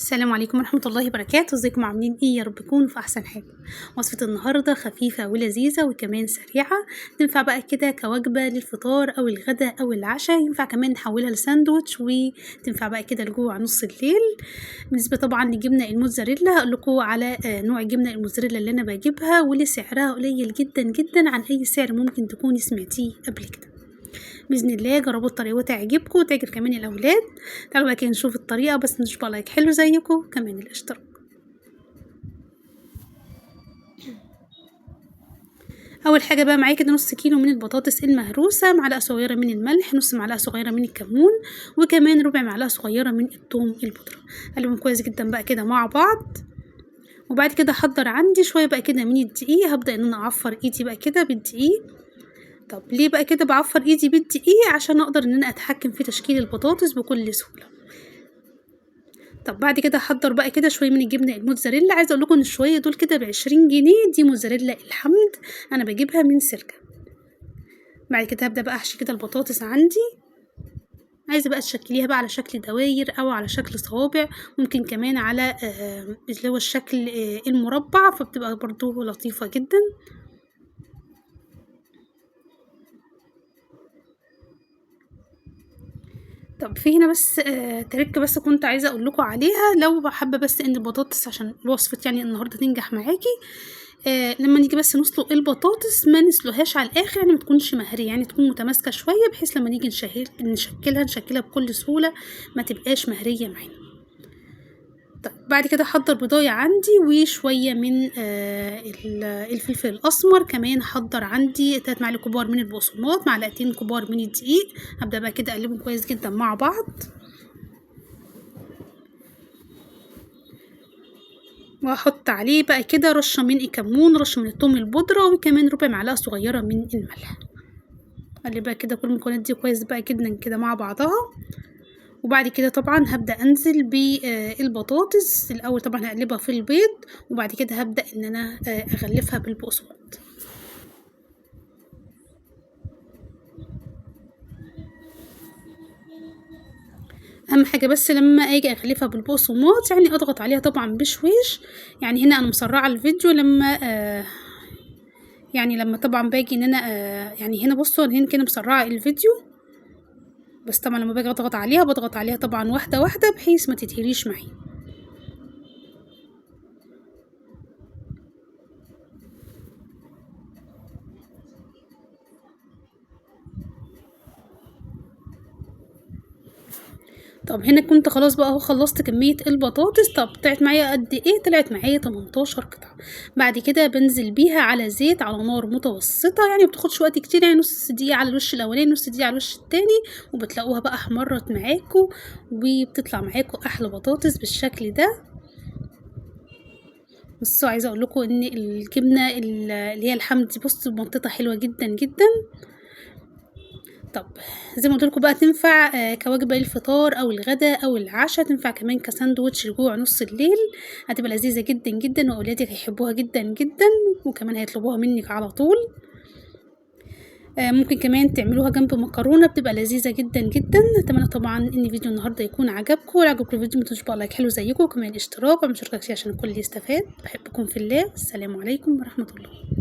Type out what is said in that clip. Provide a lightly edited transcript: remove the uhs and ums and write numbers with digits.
السلام عليكم ورحمة الله وبركاته. ازيكم عاملين ايه؟ يا رب تكونوا في احسن حال. وصفة النهاردة خفيفة ولذيذة وكمان سريعة، تنفع بقى كده كوجبة للفطار او الغداء او العشاء، ينفع كمان نحولها لساندوتش وتنفع بقى كده لجوه نص الليل. بالنسبة طبعا لجبنة الموتزاريلا، هقول لكم على نوع الجبنة الموتزاريلا اللي انا بجيبها واللي سعرها قليل جدا جدا عن اي سعر ممكن تكوني سمعتيه قبل كده. باذن الله جربوا الطريقه وتعجبكم وتعجب كمان الاولاد. تعالوا بقى كده نشوف الطريقه، بس نشوف لايك حلو زيكم كمان الاشتراك. اول حاجه بقى معايا كده نص كيلو من البطاطس المهروسه، معلقه صغيره من الملح، نص معلقه صغيره من الكمون، وكمان ربع معلقه صغيره من الثوم البودره. قلبهم كويس جدا بقى كده مع بعض. وبعد كده احضر عندي شويه بقى كده من الدقيق، هبدا ان انا اعفر ايدي بقى كده بالدقيق. طب ليه بقى كده بعفر ايدي بالدقيق؟ عشان اقدر ان انا اتحكم في تشكيل البطاطس بكل سهوله. طب بعد كده احضر بقى كده شويه من الجبنه الموتزاريلا. عايزه اقول لكم ان الشويه دول كده ب20 جنيه، دي موتزاريلا الحمد، انا بجيبها من سلكه. بعد كده هبدا بقى احشي كده البطاطس عندي. عايزه بقى تشكليها بقى على شكل دواير او على شكل صوابع، ممكن كمان على اللي هو الشكل المربع، فبتبقى برضو لطيفه جدا. طب في هنا بس تركه بس كنت عايزه اقول لكم عليها، لو حابه بس ان البطاطس عشان وصفه يعني النهارده تنجح معاكي. لما نيجي بس نسلق البطاطس ما نسلقهاش على الاخر، يعني ما تكونش مهريه، يعني تكون متماسكه شويه بحيث لما نيجي نشكلها بكل سهوله، ما تبقاش مهريه معانا. طيب بعد كده احضر بضايه عندي وشويه من الفلفل الاسمر، كمان احضر عندي 3 معالق كبار من البقسماط، معلقتين كبار من الدقيق. هبدا بقى كده اقلبهم كويس جدا مع بعض، واحط عليه بقى كده رشه من الكمون، رشه من الثوم البودره، وكمان ربع معلقه صغيره من الملح. اقلب بقى كده كل المكونات دي كويس بقى جدا كده مع بعضها. وبعد كده طبعا هبدا انزل بالبطاطس الاول، طبعا هقلبها في البيض، وبعد كده هبدا ان انا اغلفها بالبقسماط. اهم حاجه بس لما اجي اغلفها بالبقسماط يعني اضغط عليها طبعا بشويش. يعني هنا انا مسرعه الفيديو لما يعني لما طبعا باجي ان انا يعني هنا بصوا انا هنا كده مسرعه الفيديو، بس طبعا لما باجي اضغط عليها بضغط عليها طبعا واحده واحده بحيث ما تتهريش معي. طب هنا كنت خلاص بقى اهو خلصت كميه البطاطس. طب طلعت معايا قد ايه؟ طلعت معايا 18 قطعه. بعد كده بنزل بيها على زيت على نار متوسطه، يعني مبتاخدش وقت كتير، يعني نص دقيقه على الوش الاولاني، نص دقيقه على الوش التاني، وبتلاقوها بقى احمرت معاكم وبتطلع معاكم احلى بطاطس بالشكل ده. بصوا عايزه اقول لكم ان الجبنه اللي هي الحمد دي بصوا بمنطقه حلوه جدا جدا. طب زي ما قلت لكم بقى تنفع كوجبه للفطار او الغداء او العشاء، تنفع كمان كساندوتش لجوع نص الليل. هتبقى لذيذه جدا جدا واولادك هيحبوها جدا جدا، وكمان هيطلبوها منك على طول. ممكن كمان تعملوها جنب مكرونه، بتبقى لذيذه جدا جدا. اتمنى طبعا ان فيديو النهارده يكون عجبكم، ولو عجبكم الفيديو ما تنسوش بقى لايك حلو زيكم، وكمان اشتراك ومشاركه عشان الكل يستفاد. بحبكم في الله، السلام عليكم ورحمه الله.